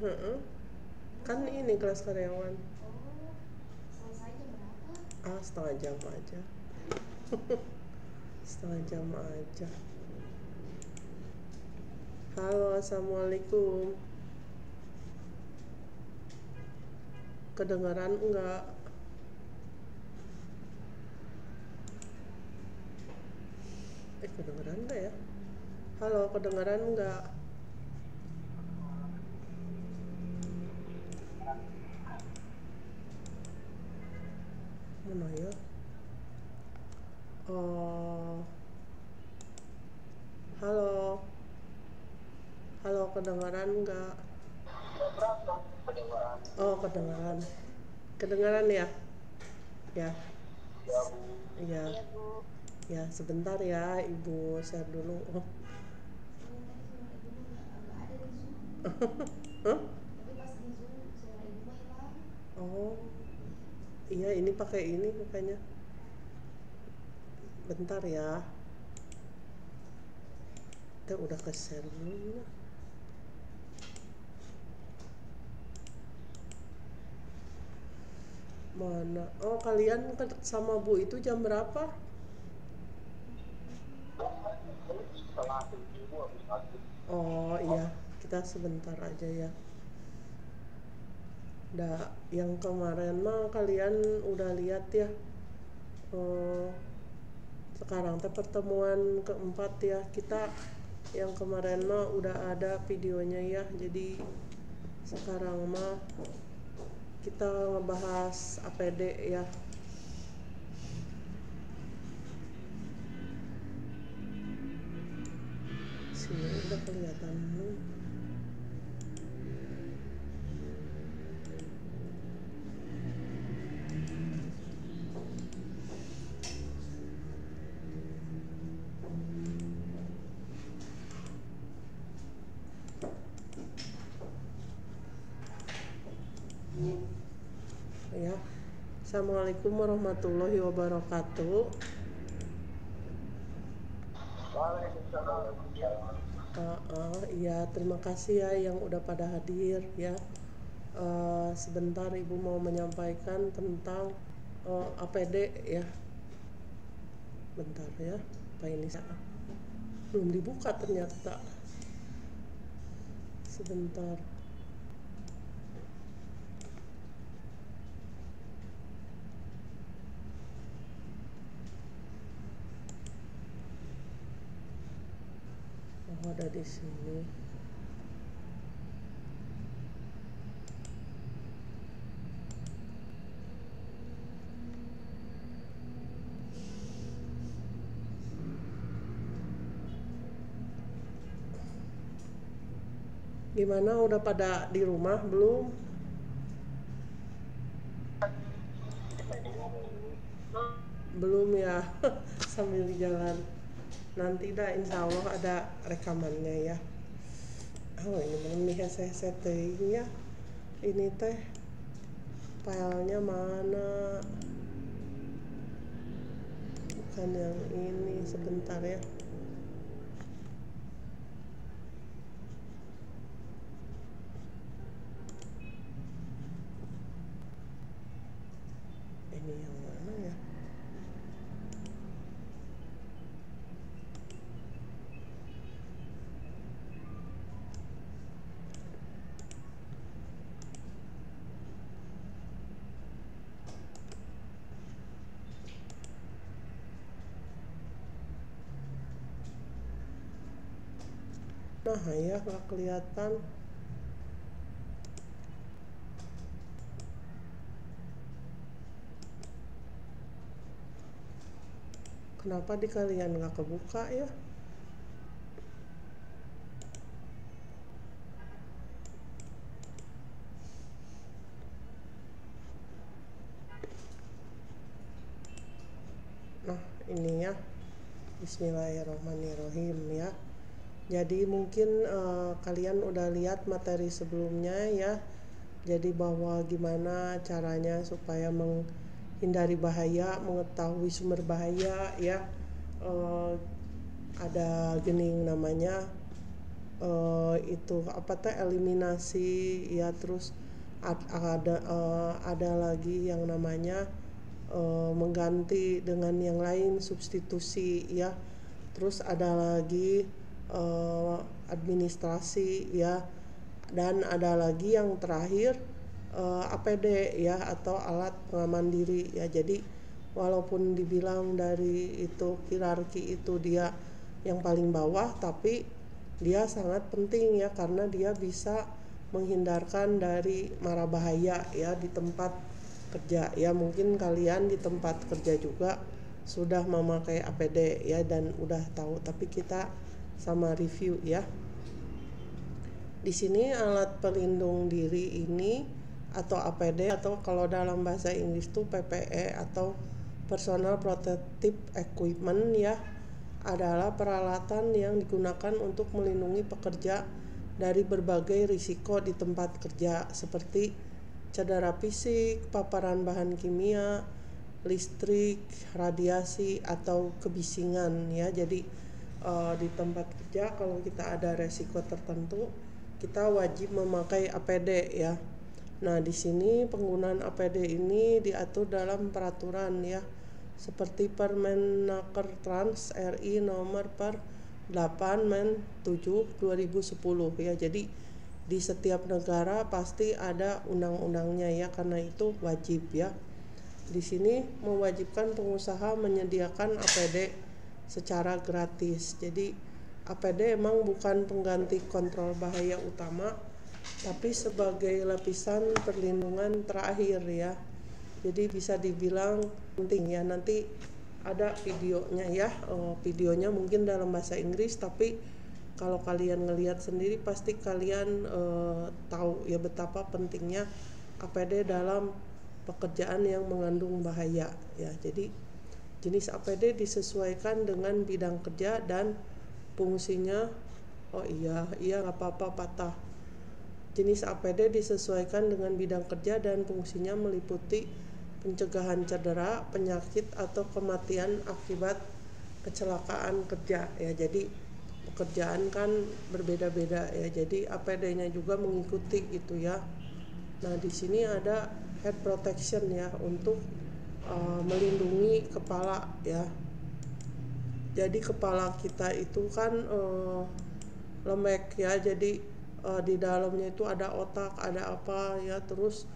Heeh. Kan ini kelas karyawan. Oh, selesai jam berapa? Setengah jam aja. Setengah jam aja. Halo, assalamualaikum. Kedengaran enggak? Kedengaran enggak ya? Halo, kedengaran enggak? Mana ya? Oh, halo. Halo, kedengaran enggak? Oh, kedengaran. Kedengaran ya? Ya. Iya. Iya, Bu. Ya, sebentar ya, Ibu share dulu. Oh. Soalnya tadi suara ibu nggak ada di Zoom. Hah? Tapi pas di Zoom suara ibu mah hilang. Oh, iya ini pakai ini makanya. Bentar ya. Kita udah ke share dulu. Mana? Oh, kalian sama Bu itu jam berapa? Oh, iya. Kita sebentar aja ya. Yang kemarin mah kalian udah lihat ya. Oh, sekarang teh pertemuan keempat ya. Kita yang kemarin mah udah ada videonya ya. Jadi sekarang mah kita ngebahas APD ya. Sini udah kelihatan belum? Ya. Assalamualaikum warahmatullahi wabarakatuh. Iya, terima kasih ya yang udah pada hadir ya. Sebentar Ibu mau menyampaikan tentang APD ya. Bentar ya. Apa ini belum dibuka ternyata. Sebentar. Oh, ada di sini. Gimana, udah pada di rumah belum? Belum ya. Sambil jalan. Nanti dah insya Allah ada rekamannya ya. Oh, ini belum nih settingnya. Ini teh filenya mana? Bukan yang ini, sebentar ya. Ini yang mana ya? Nah ya, nggak kelihatan. Kenapa di kalian nggak kebuka ya? Nah ini ya. Bismillahirrahmanirrahim ya. Jadi mungkin kalian udah lihat materi sebelumnya ya. Jadi bahwa gimana caranya supaya menghindari bahaya, mengetahui sumber bahaya ya. Ada gening namanya itu apa teh eliminasi ya, terus ada lagi yang namanya mengganti dengan yang lain, substitusi ya. Terus ada lagi administrasi ya, dan ada lagi yang terakhir APD ya, atau alat pengaman diri ya. Jadi walaupun dibilang dari itu hierarki itu dia yang paling bawah, tapi dia sangat penting ya, karena dia bisa menghindarkan dari mara bahaya ya di tempat kerja ya. Mungkin kalian di tempat kerja juga sudah memakai APD ya dan udah tahu, tapi kita sama review ya. Di sini alat pelindung diri ini atau APD, atau kalau dalam bahasa Inggris itu PPE atau Personal Protective Equipment ya, adalah peralatan yang digunakan untuk melindungi pekerja dari berbagai risiko di tempat kerja, seperti cedera fisik, paparan bahan kimia, listrik, radiasi, atau kebisingan ya. Jadi di tempat kerja kalau kita ada resiko tertentu, kita wajib memakai APD ya. Nah, di sini penggunaan APD ini diatur dalam peraturan ya, seperti Permenaker Trans RI nomor per 8 Men 7 2010 ya. Jadi di setiap negara pasti ada undang-undangnya ya, karena itu wajib ya. Di sini mewajibkan pengusaha menyediakan APD secara gratis. Jadi APD emang bukan pengganti kontrol bahaya utama, tapi sebagai lapisan perlindungan terakhir ya. Jadi bisa dibilang penting ya. Nanti ada videonya ya, videonya mungkin dalam bahasa Inggris, tapi kalau kalian ngelihat sendiri pasti kalian tahu ya betapa pentingnya APD dalam pekerjaan yang mengandung bahaya ya. Jadi jenis APD disesuaikan dengan bidang kerja dan fungsinya. Oh iya nggak apa-apa patah. Jenis APD disesuaikan dengan bidang kerja dan fungsinya meliputi pencegahan cedera, penyakit, atau kematian akibat kecelakaan kerja ya. Jadi pekerjaan kan berbeda-beda ya, jadi APD-nya juga mengikuti gitu ya. Nah, di sini ada head protection ya, untuk melindungi kepala ya. Jadi kepala kita itu kan lembek ya, jadi di dalamnya itu ada otak, ada apa ya, terus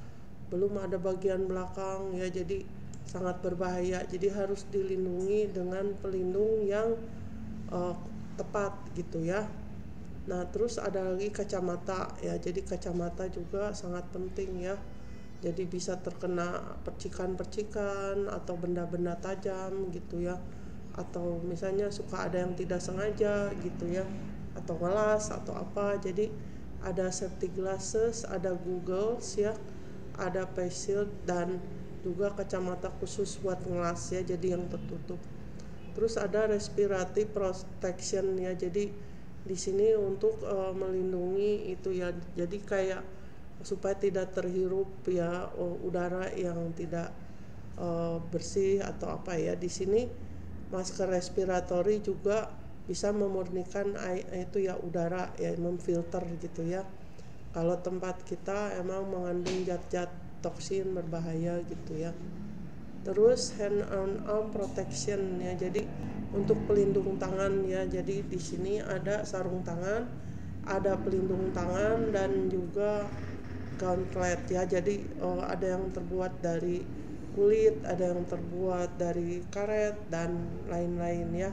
belum ada bagian belakang ya, jadi sangat berbahaya. Jadi harus dilindungi dengan pelindung yang tepat gitu ya. Nah, terus ada lagi kacamata ya, jadi kacamata juga sangat penting ya. Jadi bisa terkena percikan-percikan atau benda-benda tajam gitu ya, atau misalnya suka ada yang tidak sengaja gitu ya, atau ngelas atau apa. Jadi ada safety glasses, ada goggles ya, ada face shield, dan juga kacamata khusus buat ngelas ya, jadi yang tertutup. Terus ada respiratory protection ya, jadi di sini untuk melindungi itu ya, jadi kayak supaya tidak terhirup ya udara yang tidak bersih atau apa ya. Di sini masker respiratori juga bisa memurnikan itu ya udara ya, memfilter gitu ya, kalau tempat kita emang mengandung zat-zat toksin berbahaya gitu ya. Terus hand and arm protection ya, jadi untuk pelindung tangan ya. Jadi di sini ada sarung tangan, ada pelindung tangan, dan juga gauntlet ya. Jadi ada yang terbuat dari kulit, ada yang terbuat dari karet, dan lain-lain ya.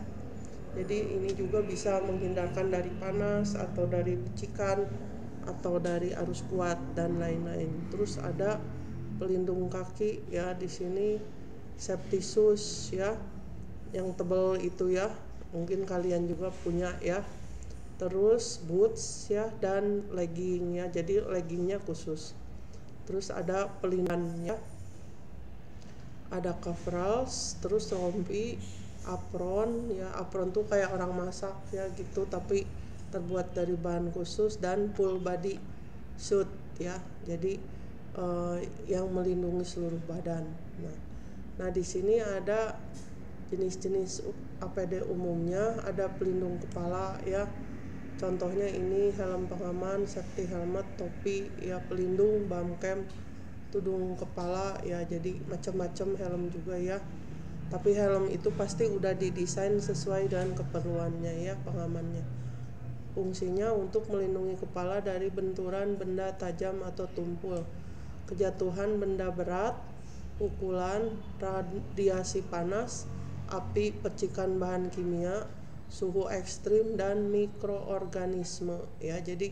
Jadi ini juga bisa menghindarkan dari panas atau dari percikan atau dari arus kuat dan lain-lain. Terus ada pelindung kaki ya, di sini safety shoes ya, yang tebal itu ya, mungkin kalian juga punya ya. Terus boots ya, dan legging ya, jadi leggingnya khusus. Terus ada pelindung ya, ada coveralls, terus rompi, apron ya. Apron tuh kayak orang masak ya gitu, tapi terbuat dari bahan khusus, dan full body suit ya, jadi yang melindungi seluruh badan. Nah di sini ada jenis-jenis APD umumnya, ada pelindung kepala ya, Contohnya ini helm pengaman, safety helmet, topi ya, pelindung, bum camp, tudung kepala ya, jadi macam-macam helm juga ya. Tapi helm itu pasti udah didesain sesuai dengan keperluannya ya, pengamannya. Fungsinya untuk melindungi kepala dari benturan benda tajam atau tumpul, kejatuhan benda berat, pukulan, radiasi panas, api, percikan bahan kimia, suhu ekstrim, dan mikroorganisme ya. Jadi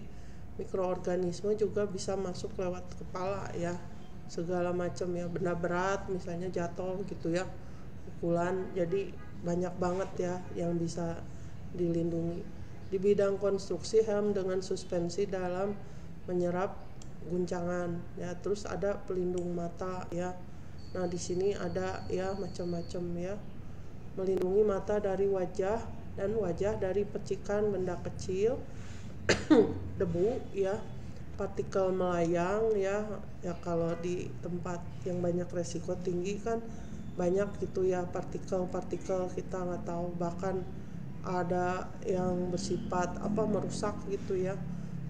mikroorganisme juga bisa masuk lewat kepala ya, segala macam ya, benda berat misalnya jatuh gitu ya, pukulan. Jadi banyak banget ya yang bisa dilindungi. Di bidang konstruksi, helm dengan suspensi dalam menyerap guncangan ya. Terus ada pelindung mata ya. Nah di sini ada ya macam-macam ya, melindungi mata dari wajah dan wajah dari percikan benda kecil, debu ya, partikel melayang ya. Ya kalau di tempat yang banyak resiko tinggi kan banyak gitu ya partikel-partikel, kita nggak tahu, bahkan ada yang bersifat merusak gitu ya.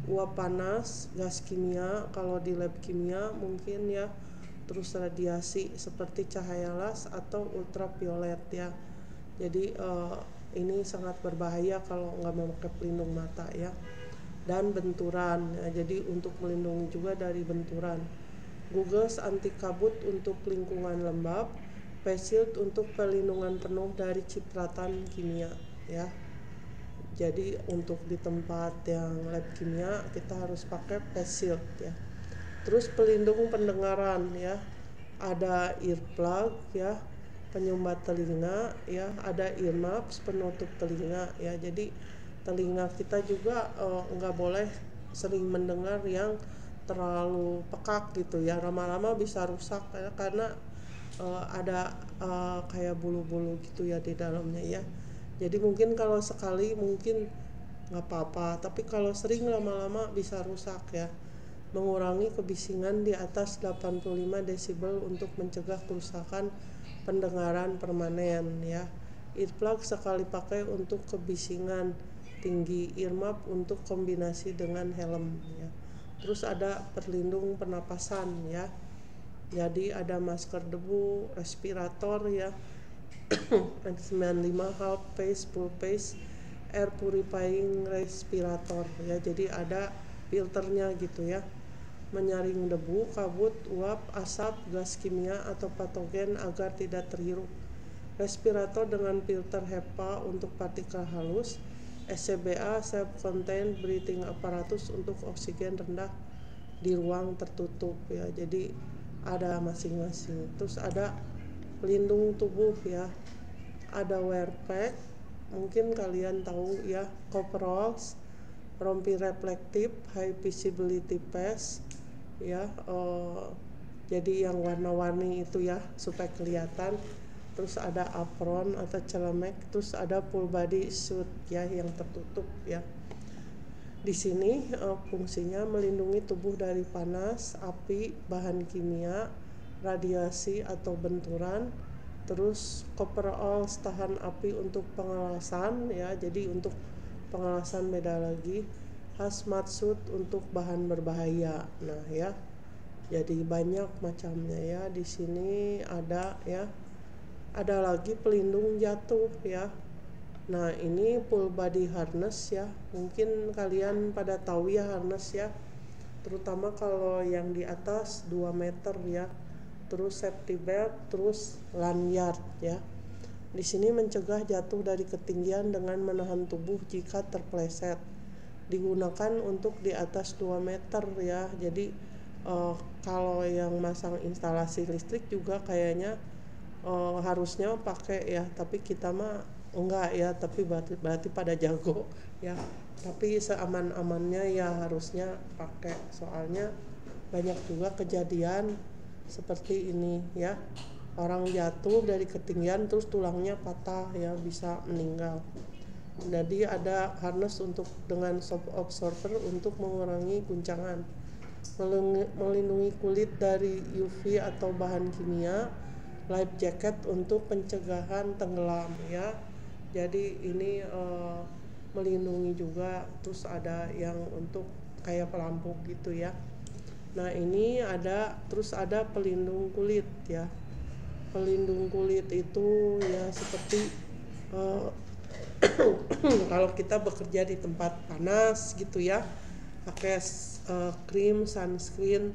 Uap panas, gas kimia kalau di lab kimia mungkin ya. Terus radiasi seperti cahaya las atau ultraviolet ya. Jadi ini sangat berbahaya kalau nggak memakai pelindung mata ya. Dan benturan ya, jadi untuk melindungi juga dari benturan. Goggles anti kabut untuk lingkungan lembab, face shield untuk perlindungan penuh dari cipratan kimia ya. Jadi untuk di tempat yang lab kimia kita harus pakai face shield ya. Terus pelindung pendengaran ya, ada earplug ya, penyumbat telinga ya, ada earmuffs penutup telinga ya. Jadi telinga kita juga nggak boleh sering mendengar yang terlalu pekak gitu ya, lama-lama bisa rusak ya, karena ada kayak bulu-bulu gitu ya di dalamnya ya. Jadi mungkin kalau sekali mungkin nggak apa-apa, tapi kalau sering lama-lama bisa rusak ya. Mengurangi kebisingan di atas 85 desibel untuk mencegah kerusakan pendengaran permanen ya. Earplug sekali pakai untuk kebisingan tinggi, earmuff untuk kombinasi dengan helm ya. Terus ada perlindung pernapasan ya. Jadi ada masker debu, respirator ya, N95 half face, full face, air purifying respirator ya. Jadi ada filternya gitu ya, menyaring debu, kabut, uap, asap, gas kimia atau patogen agar tidak terhirup. Respirator dengan filter HEPA untuk partikel halus, SCBA self-contained breathing apparatus untuk oksigen rendah di ruang tertutup ya. Jadi ada masing-masing. Terus ada pelindung tubuh ya, ada wear pack, mungkin kalian tahu ya, coveralls, rompi reflektif, high visibility vest ya, jadi yang warna-warni itu ya supaya kelihatan. Terus ada apron atau celemek, terus ada full body suit ya yang tertutup ya. Di sini fungsinya melindungi tubuh dari panas, api, bahan kimia, radiasi atau benturan. Terus coveralls tahan api untuk pengelasan ya, jadi untuk pengelasan beda lagi. Hazmat suit untuk bahan berbahaya. Nah ya, jadi banyak macamnya ya. Di sini ada ya, ada lagi pelindung jatuh ya. Nah ini full body harness ya, mungkin kalian pada tahu ya harness ya, terutama kalau yang di atas 2 meter ya. Terus safety belt, terus lanyard ya. Di sini mencegah jatuh dari ketinggian dengan menahan tubuh jika terpleset. Digunakan untuk di atas 2 meter ya. Jadi kalau yang masang instalasi listrik juga kayaknya harusnya pakai ya, tapi kita mah enggak ya, tapi berarti pada jago ya. Tapi seaman-amannya ya harusnya pakai, soalnya banyak juga kejadian seperti ini ya, orang jatuh dari ketinggian terus tulangnya patah ya, bisa meninggal. Jadi ada harness untuk dengan shock absorber untuk mengurangi guncangan, melindungi kulit dari UV atau bahan kimia, life jacket untuk pencegahan tenggelam ya. Jadi ini melindungi juga, terus ada yang untuk kayak pelampu gitu ya. Nah ini ada, terus ada pelindung kulit ya. Pelindung kulit itu ya seperti kalau kita bekerja di tempat panas gitu ya, pakai krim sunscreen,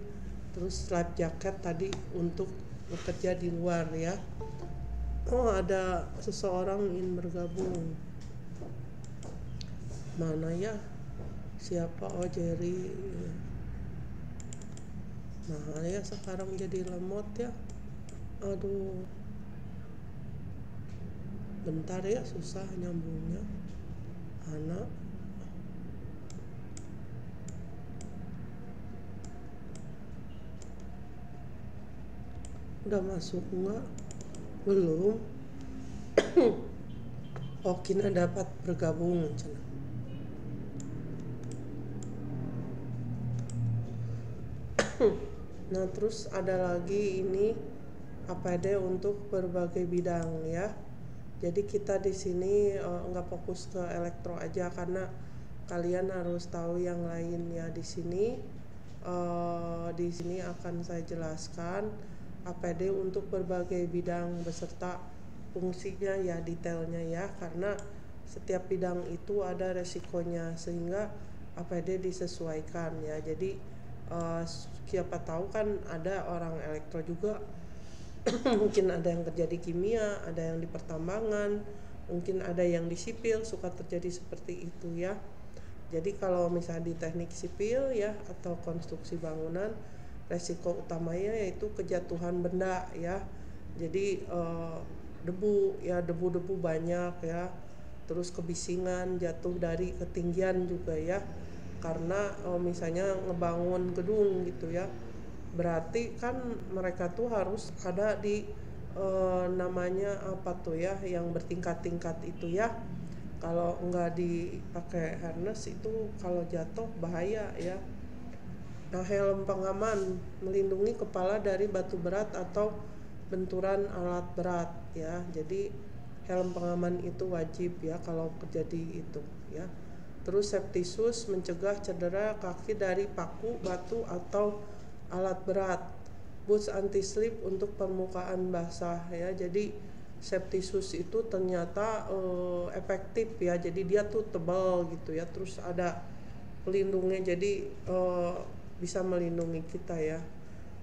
terus life jacket tadi untuk bekerja di luar ya. Oh ada seseorang ingin bergabung, mana ya, siapa? Oh Jerry. Nah ya sekarang jadi lemot ya, aduh, bentar ya, susah nyambungnya. Anak udah masuk enggak? Belum. Oh Kina dapat bergabung cina. Nah terus ada lagi ini APD untuk berbagai bidang ya. Jadi kita di sini nggak fokus ke elektro aja, karena kalian harus tahu yang lain ya. Di sini akan saya jelaskan APD untuk berbagai bidang beserta fungsinya ya, detailnya ya, karena setiap bidang itu ada resikonya sehingga APD disesuaikan ya. Jadi siapa tahu kan ada orang elektro juga mungkin ada yang kerja di kimia, ada yang di pertambangan, mungkin ada yang di sipil, suka terjadi seperti itu ya. Jadi kalau misalnya di teknik sipil ya atau konstruksi bangunan, resiko utamanya yaitu kejatuhan benda ya. Jadi debu ya, debu-debu banyak ya, terus kebisingan, jatuh dari ketinggian juga ya, karena misalnya ngebangun gedung gitu ya, berarti kan mereka tuh harus ada di namanya apa tuh ya, yang bertingkat-tingkat itu ya. Kalau nggak dipakai harness itu kalau jatuh bahaya ya. Nah helm pengaman melindungi kepala dari batu berat atau benturan alat berat ya. Jadi helm pengaman itu wajib ya kalau terjadi itu ya. Terus safety shoes mencegah cedera kaki dari paku, batu atau alat berat. Boots anti slip untuk permukaan basah ya. Jadi safety shoes itu ternyata efektif ya. Jadi dia tuh tebal gitu ya. Terus ada pelindungnya, jadi bisa melindungi kita ya.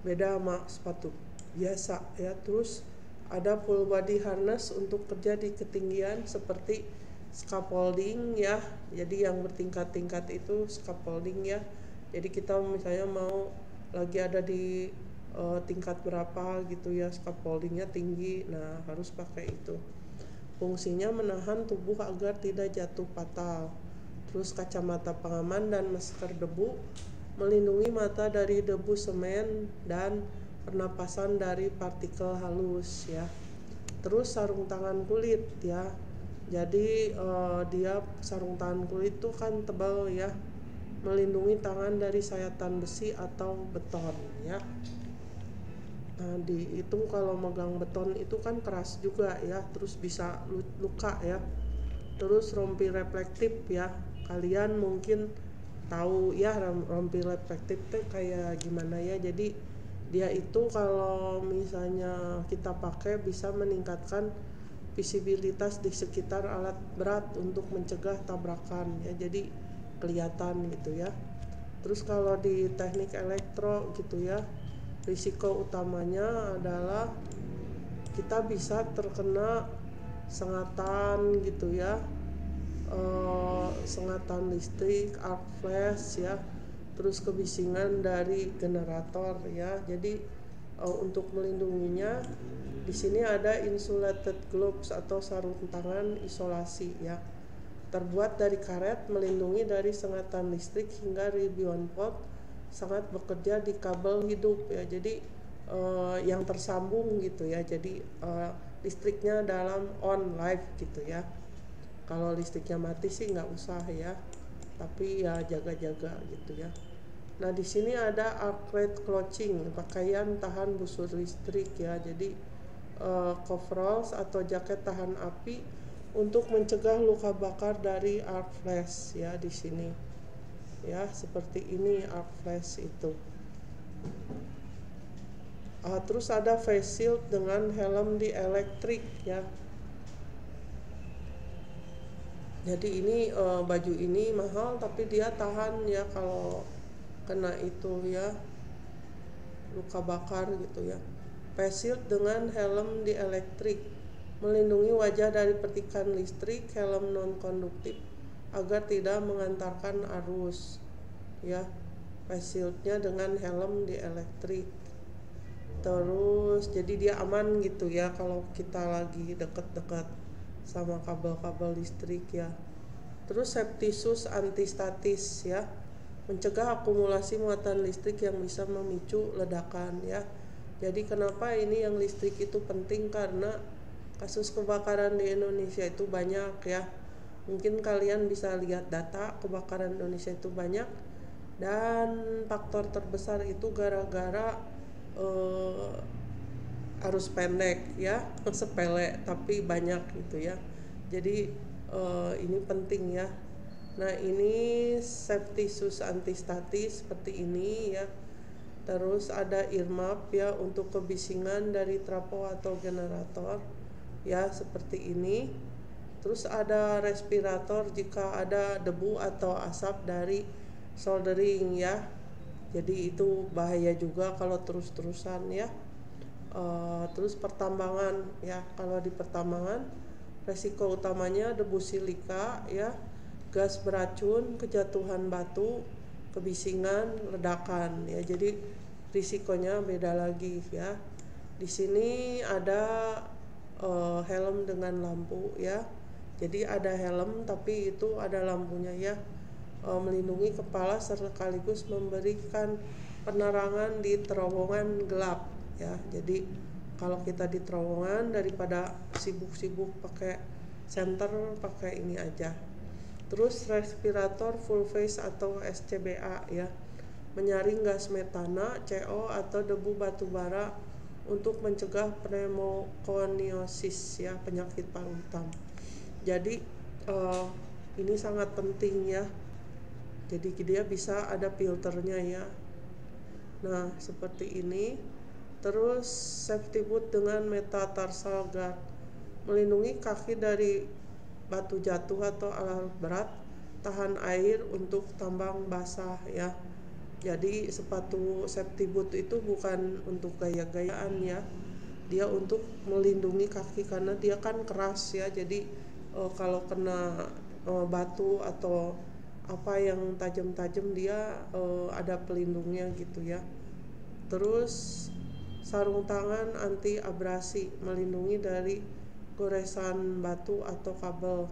Beda sama sepatu biasa ya. Terus ada full body harness untuk kerja di ketinggian seperti scaffolding ya. Jadi yang bertingkat-tingkat itu scaffolding ya. Jadi kita misalnya mau lagi ada di tingkat berapa gitu ya, scaffoldingnya tinggi, nah harus pakai itu. Fungsinya menahan tubuh agar tidak jatuh fatal. Terus kacamata pengaman dan masker debu melindungi mata dari debu semen dan pernapasan dari partikel halus ya. Terus sarung tangan kulit ya. Jadi dia sarung tangan kulit itu kan tebal ya, melindungi tangan dari sayatan besi atau beton ya. Nah itu kalau megang beton itu kan keras juga ya, terus bisa luka ya. Terus rompi reflektif ya, kalian mungkin tahu ya rompi reflektif itu kayak gimana ya. Jadi dia itu kalau misalnya kita pakai bisa meningkatkan visibilitas di sekitar alat berat untuk mencegah tabrakan ya, jadi kelihatan gitu ya. Terus kalau di teknik elektro gitu ya, risiko utamanya adalah kita bisa terkena sengatan gitu ya, sengatan listrik, arc flash ya, terus kebisingan dari generator ya. Jadi untuk melindunginya di sini ada insulated gloves atau sarung tangan isolasi ya, terbuat dari karet, melindungi dari sengatan listrik hingga ribuan volt, sangat bekerja di kabel hidup ya. Jadi yang tersambung gitu ya, jadi listriknya dalam on live gitu ya. Kalau listriknya mati sih nggak usah ya, tapi ya jaga-jaga gitu ya. Nah di sini ada arcade clothing, pakaian tahan busur listrik ya. Jadi coveralls atau jaket tahan api untuk mencegah luka bakar dari arc flash ya di sini. Ya, seperti ini arc flash itu. Terus ada face shield dengan helm dielektrik ya. Jadi ini baju ini mahal tapi dia tahan ya kalau kena itu ya, luka bakar gitu ya. Face shield dengan helm dielektrik melindungi wajah dari percikan listrik. Helm non konduktif agar tidak mengantarkan arus ya. Face shieldnya dengan helm dielektrik, terus jadi dia aman gitu ya kalau kita lagi deket-deket sama kabel-kabel listrik ya. Terus safety shoes anti statis ya, mencegah akumulasi muatan listrik yang bisa memicu ledakan ya. Jadi kenapa ini yang listrik itu penting, karena kasus kebakaran di Indonesia itu banyak ya. Mungkin kalian bisa lihat data kebakaran Indonesia itu banyak, dan faktor terbesar itu gara-gara arus pendek ya. Sepele tapi banyak gitu ya. Jadi ini penting ya. Nah, ini safety shoes anti statis seperti ini ya. Terus ada earmuff ya untuk kebisingan dari trafo atau generator ya, seperti ini. Terus ada respirator jika ada debu atau asap dari soldering ya. Jadi itu bahaya juga kalau terus-terusan ya. Terus pertambangan ya, kalau di pertambangan resiko utamanya debu silika ya, gas beracun, kejatuhan batu, kebisingan, ledakan ya. Jadi risikonya beda lagi ya. Di sini ada helm dengan lampu ya. Jadi ada helm tapi itu ada lampunya ya, melindungi kepala sekaligus memberikan penerangan di terowongan gelap ya. Jadi kalau kita di terowongan, daripada sibuk-sibuk pakai senter, pakai ini aja. Terus respirator full face atau SCBA ya, menyaring gas metana, CO atau debu batubara untuk mencegah pneumokoniosis ya, penyakit paru hitam. Jadi ini sangat penting ya. Jadi dia bisa ada filternya ya. Nah, seperti ini. Terus safety boot dengan metatarsal guard, melindungi kaki dari batu jatuh atau alat berat, tahan air untuk tambang basah ya. Jadi sepatu safety boot itu bukan untuk gaya-gayaan ya, dia untuk melindungi kaki karena dia kan keras ya. Jadi kalau kena batu atau apa yang tajam-tajam dia ada pelindungnya gitu ya. Terus sarung tangan anti abrasi, melindungi dari goresan batu atau kabel.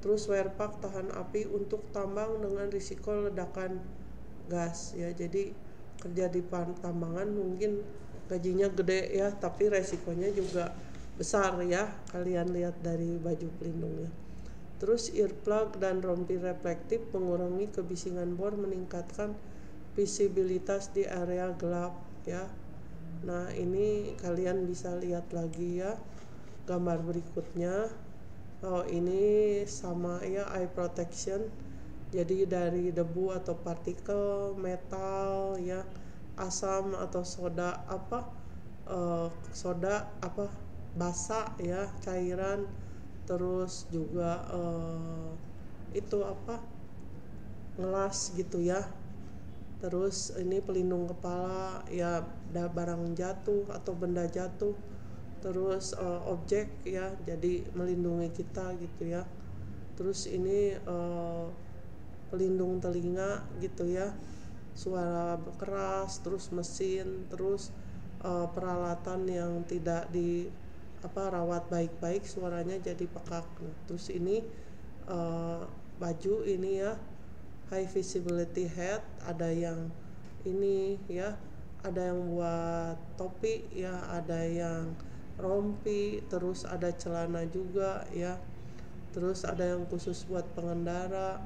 Terus wear pack tahan api untuk tambang dengan risiko ledakan gas ya. Jadi kerja di tambangan mungkin gajinya gede ya, tapi resikonya juga besar ya. Kalian lihat dari baju pelindungnya. Terus earplug dan rompi reflektif mengurangi kebisingan bor, meningkatkan visibilitas di area gelap ya. Nah, ini kalian bisa lihat lagi ya gambar berikutnya. Ini sama ya, eye protection. Jadi dari debu atau partikel, metal ya, asam atau soda basa ya, cairan. Terus juga ngelas gitu ya. Terus ini pelindung kepala ya, barang jatuh atau benda jatuh. Terus objek ya, jadi melindungi kita gitu ya. Terus ini pelindung telinga gitu ya, suara keras, terus mesin, terus peralatan yang tidak rawat baik-baik, suaranya jadi pekak. Terus ini baju ini ya, high visibility hat, ada yang ini ya, ada yang buat topi ya, ada yang rompi, terus ada celana juga ya, terus ada yang khusus buat pengendara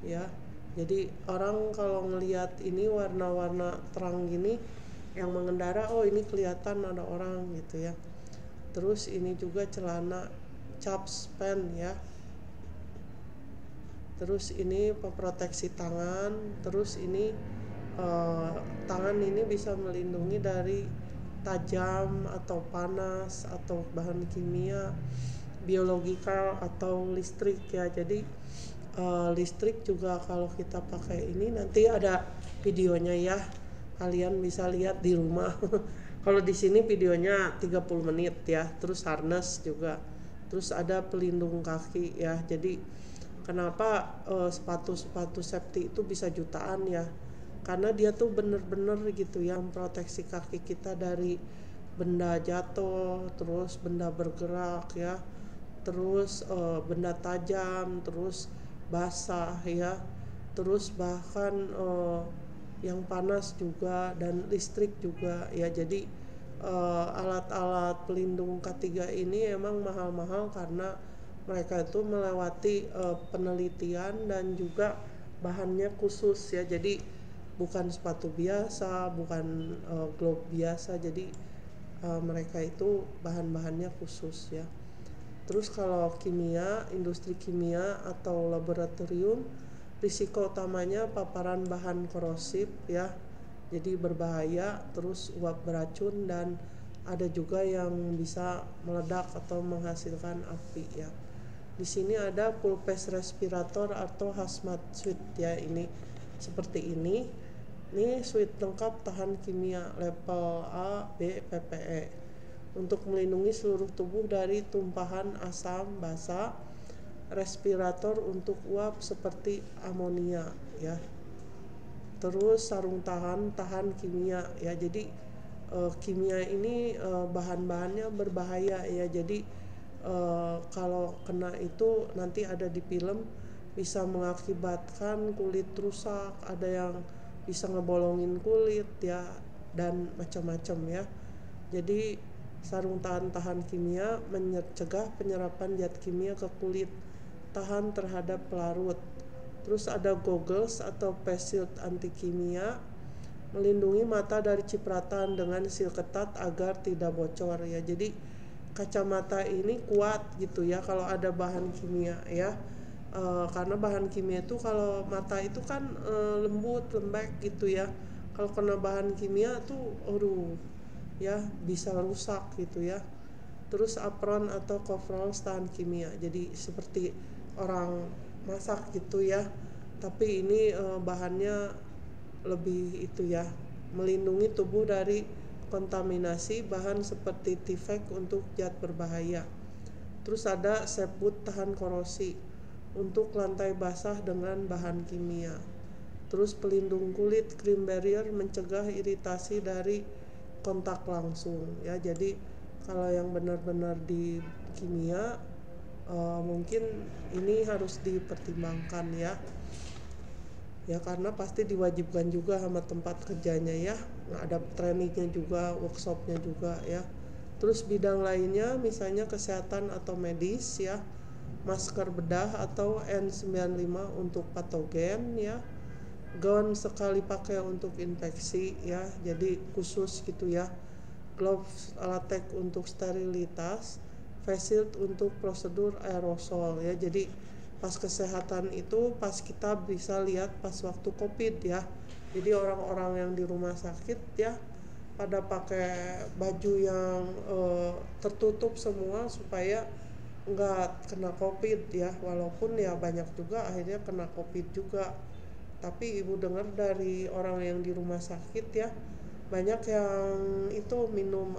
ya. Jadi orang kalau ngelihat ini warna-warna terang gini yang mengendara, oh ini kelihatan ada orang gitu ya. Terus ini juga celana caps pen ya. Terus ini pemproteksi tangan. Terus ini tangan ini bisa melindungi dari tajam atau panas atau bahan kimia, biologikal atau listrik ya. Jadi listrik juga kalau kita pakai ini nanti ada videonya ya. Kalian bisa lihat di rumah. Kalau di sini videonya 30 menit ya. Terus harness juga. Terus ada pelindung kaki ya. Jadi kenapa sepatu-sepatu safety itu bisa jutaan ya? Karena dia tuh bener-bener gitu ya memproteksi kaki kita dari benda jatuh, terus benda bergerak ya, terus benda tajam, terus basah ya, terus bahkan yang panas juga dan listrik juga ya. Jadi alat-alat pelindung K3 ini emang mahal-mahal karena mereka itu melewati penelitian dan juga bahannya khusus ya. Jadi bukan sepatu biasa, bukan glove biasa. Jadi mereka itu bahan-bahannya khusus ya. Terus kalau kimia, industri kimia atau laboratorium, risiko utamanya paparan bahan korosif ya. Jadi berbahaya, terus uap beracun, dan ada juga yang bisa meledak atau menghasilkan api ya. Di sini ada full face respirator atau hazmat suit ya, ini seperti ini. Ini suite lengkap tahan kimia level A, B, PPE untuk melindungi seluruh tubuh dari tumpahan asam basa, respirator untuk uap seperti amonia ya. Terus sarung tahan kimia ya. Jadi kimia ini bahan-bahannya berbahaya ya. Jadi kalau kena itu nanti ada di film bisa mengakibatkan kulit rusak, ada yang bisa ngebolongin kulit ya, dan macam-macam ya. Jadi sarung tahan kimia mencegah penyerapan zat kimia ke kulit, tahan terhadap pelarut. Terus ada goggles atau face shield anti kimia, melindungi mata dari cipratan dengan sil ketat agar tidak bocor ya. Jadi kacamata ini kuat gitu ya kalau ada bahan kimia ya. Karena bahan kimia itu kalau mata itu kan lembut, lembek gitu ya. Kalau kena bahan kimia tuh ya bisa rusak gitu ya. Terus apron atau coveralls tahan kimia. Jadi seperti orang masak gitu ya. Tapi ini bahannya lebih itu ya, melindungi tubuh dari kontaminasi bahan seperti tifek untuk zat berbahaya. Terus ada seput tahan korosi untuk lantai basah dengan bahan kimia. Terus pelindung kulit cream barrier mencegah iritasi dari kontak langsung ya. Jadi kalau yang benar-benar di kimia mungkin ini harus dipertimbangkan ya. Ya karena pasti diwajibkan juga sama tempat kerjanya ya. Ada trainingnya juga, workshopnya juga ya. Terus bidang lainnya misalnya kesehatan atau medis ya, masker bedah atau N95 untuk patogen ya, gaun sekali pakai untuk infeksi ya, jadi khusus gitu ya, gloves latex untuk sterilitas, face shield untuk prosedur aerosol ya. Jadi pas kesehatan itu pas kita bisa lihat pas waktu COVID ya. Jadi orang-orang yang di rumah sakit ya pada pakai baju yang tertutup semua supaya nggak kena COVID ya. Walaupun ya banyak juga akhirnya kena COVID juga. Tapi ibu dengar dari orang yang di rumah sakit ya, banyak yang itu minum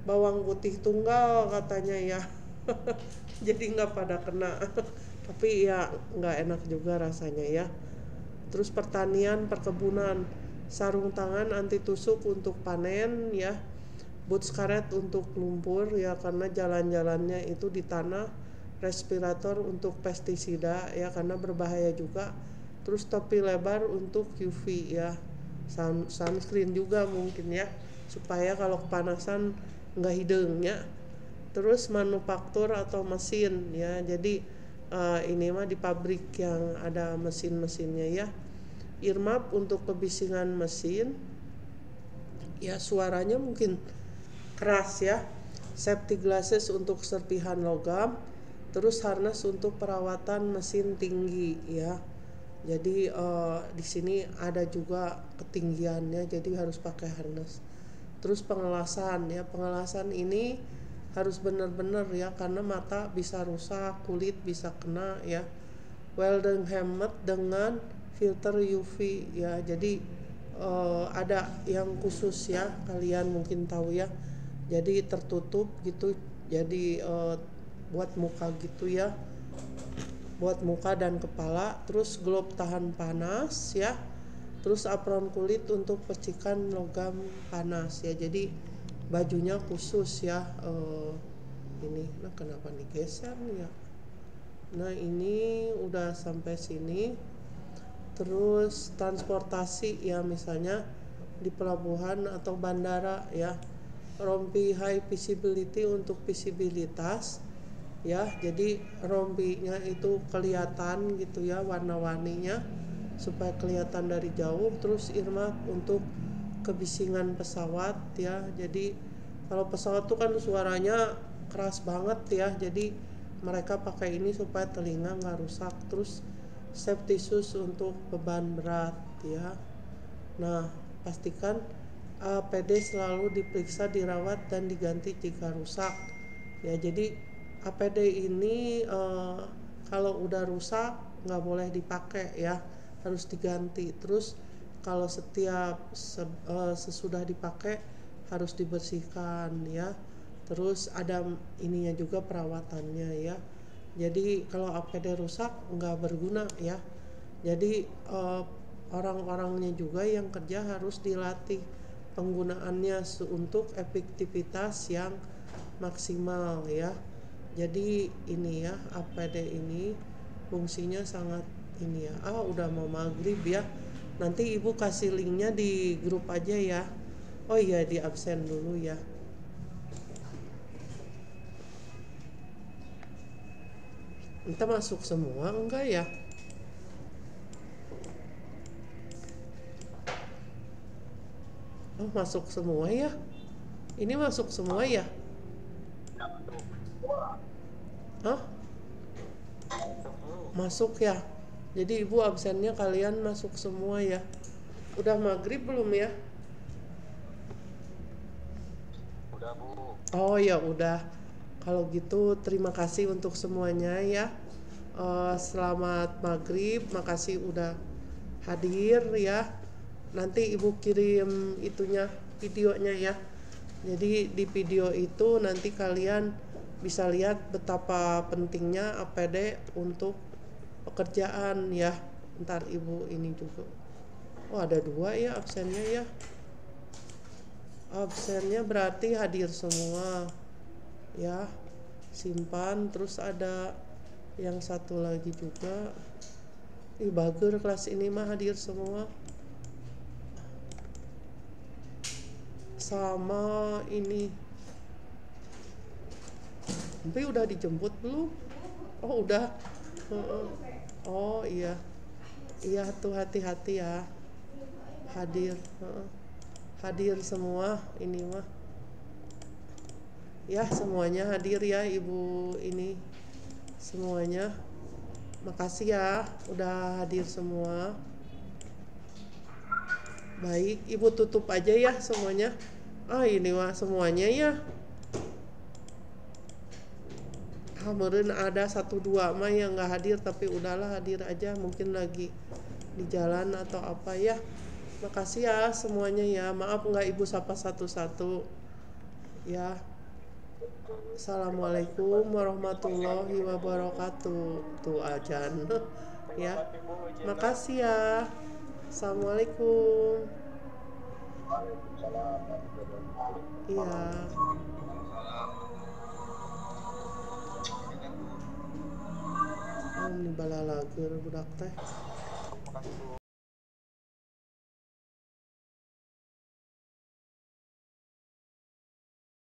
bawang putih tunggal katanya ya. Jadi nggak pada kena. Tapi ya nggak enak juga rasanya ya. Terus pertanian, perkebunan, sarung tangan anti tusuk untuk panen ya, boots karet untuk lumpur ya karena jalan-jalannya itu di tanah, respirator untuk pestisida ya karena berbahaya juga. Terus topi lebar untuk UV ya, sunscreen juga mungkin ya supaya kalau kepanasan nggak hidung ya. Terus manufaktur atau mesin ya, jadi ini mah di pabrik yang ada mesin-mesinnya ya. Earmuff untuk kebisingan mesin ya, suaranya mungkin keras ya. safety glasses untuk serpihan logam, terus harness untuk perawatan mesin tinggi ya. Jadi di sini ada juga ketinggiannya, jadi harus pakai harness. Terus pengelasan ya, pengelasan ini harus benar-benar ya, karena mata bisa rusak, kulit bisa kena ya. Welding helmet dengan filter UV ya, jadi ada yang khusus ya, kalian mungkin tahu ya, jadi tertutup gitu, jadi buat muka gitu ya, buat muka dan kepala. Terus glove tahan panas ya, terus apron kulit untuk percikan logam panas ya. Jadi bajunya khusus ya. Ini nah kenapa digeser nih ya. Nah ini udah sampai sini. Terus transportasi ya, misalnya di pelabuhan atau bandara ya, rompi high visibility untuk visibilitas ya, jadi rompinya itu kelihatan gitu ya, warna-warninya supaya kelihatan dari jauh. Terus earmuff untuk kebisingan pesawat ya, jadi kalau pesawat tuh kan suaranya keras banget ya, jadi mereka pakai ini supaya telinga nggak rusak. Terus safety shoes untuk beban berat ya. Nah pastikan APD selalu diperiksa, dirawat dan diganti jika rusak ya. Jadi APD ini kalau udah rusak nggak boleh dipakai ya, harus diganti. Terus kalau setiap sesudah dipakai harus dibersihkan ya. Terus ada ininya juga perawatannya ya. Jadi kalau APD rusak nggak berguna ya. Jadi orang-orangnya juga yang kerja harus dilatih penggunaannya untuk efektivitas yang maksimal ya. Jadi ini ya, APD ini fungsinya sangat ini ya. Udah mau maghrib ya. Nanti ibu kasih linknya di grup aja ya. Oh iya, di absen dulu ya. Entah masuk semua enggak ya? Oh masuk semua ya. Ini masuk semua ya? Hah? Masuk ya. Jadi ibu absennya kalian masuk semua ya. Udah maghrib belum ya? Udah Bu. Oh ya udah. Kalau gitu terima kasih untuk semuanya ya. Selamat maghrib, makasih udah hadir ya. Nanti ibu kirim itunya, videonya ya. Jadi di video itu nanti kalian bisa lihat betapa pentingnya APD untuk pekerjaan ya. Ntar ibu ini juga. Oh ada 2 ya absennya ya. Absennya berarti hadir semua ya, simpan. Terus ada yang satu lagi juga, bager kelas ini mah hadir semua. Sama ini, tapi udah dijemput belum? Oh udah. Oh iya, iya tuh hati-hati ya, hadir. Hadir semua ini mah ya, semuanya hadir ya ibu ini semuanya. Makasih ya udah hadir semua. Baik, ibu tutup aja ya semuanya. Ini mah semuanya ya. Meren ada 1-2 mah yang nggak hadir, tapi udahlah hadir aja, mungkin lagi di jalan atau apa ya. Makasih ya semuanya ya. Maaf nggak ibu sapa satu-satu ya. Assalamualaikum warahmatullahi wabarakatuh. Tuh ajan ya. Makasih ya. Assalamualaikum. Iya. Ini balalager budak teh.